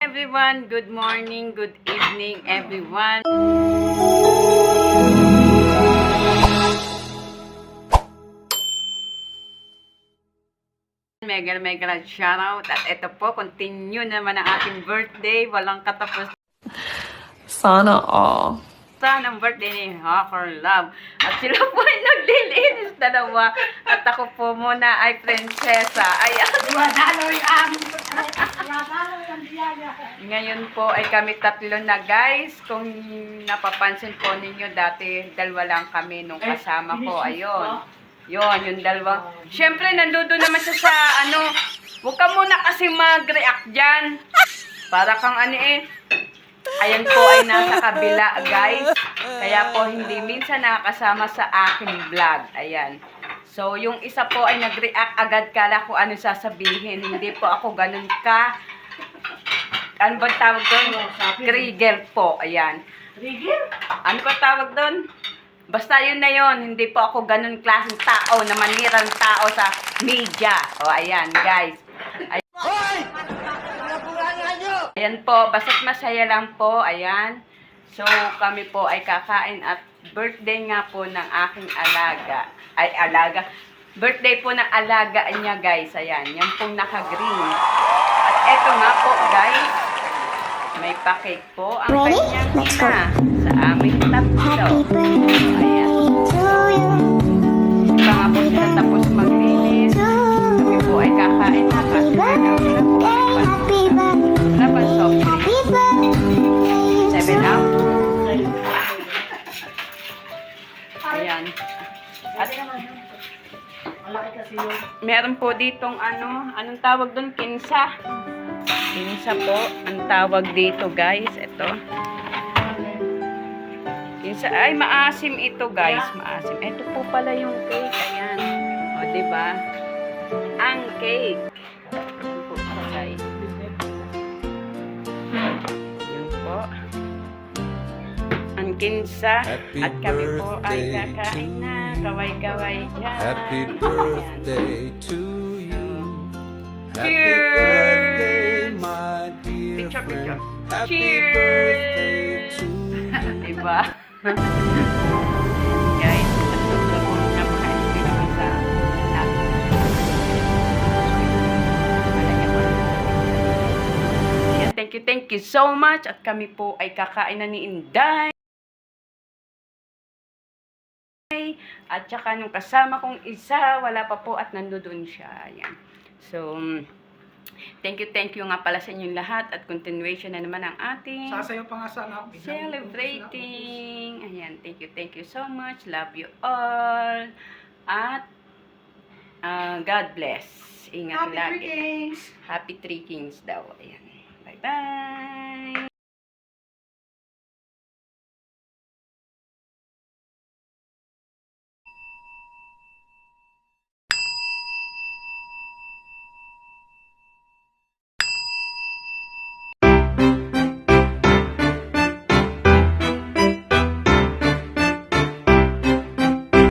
Everyone, good morning, good evening everyone. Mega shoutout at ito po, continue naman ang ating birthday, walang katapos. Sana all. Ang birthday ni Hacker Love. At sila po ay naglilinis dalawa. At ako po muna ay prinsesa. Ayan. Ngayon po ay kami tatlo na guys. Kung napapansin po ninyo, dati dalawa lang kami nung kasama ko. Ayun. Yung dalawa. Siyempre, nandoon naman siya sa huwag ka muna kasi mag-react dyan. Para kang ayan po ay nasa kabila guys. Kaya po hindi minsan nakakasama sa aking vlog. Ayan. So, yung isa po ay nag-react agad kala ko ano sasabihin. Hindi po ako ganun ka. Ano ba tawag doon? Trigger po. Ayan. Trigger? Ano ba tawag doon? Basta yun na yun. Hindi po ako ganun klaseng tao na manirang tao sa media. O, ayan guys. Ayan po, basta't masaya lang po, ayan. So, kami po ay kakain at birthday nga po ng aking alaga. Birthday po ng alaga niya, guys. Ayan, yan pong naka-green. At eto nga po, guys. May pa-cake po ang kanyang ina sa aming tatlo. Ayan. Di pa nga po sila tapos maglinis. Kami po ay kakain na kasi sila po ay laban soft drink. 7 up. Ayan. At meron po ditong anong tawag doon? Kinsa. Kinsa po ang tawag dito guys. Ito. Kinsa. Ay, maasim ito guys. Maasim. Ito po pala yung cake. Ayan. O, diba? Ang cake. Yun po. Ang kinsa. At kami po ay kakain na. Kaway-kaway dyan. Happy birthday to you. Happy Cheers! birthday, my dear Picture. friend. Happy Cheers! birthday to you. Diba? Guys, tatlo po na makain dito sa thank you so much. At kami po ay kakain na ni Inday. At saka nung kasama kong isa, wala pa po at nandoon siya. Ayan. So, thank you nga pala sa inyong lahat. At continuation na naman ang ating Sasayaw pa nga sana ako. celebrating. Ayan, thank you so much. Love you all. At God bless. Ingat Happy lagi. Three Kings! Happy Three Kings daw. Ayan. Bye-bye.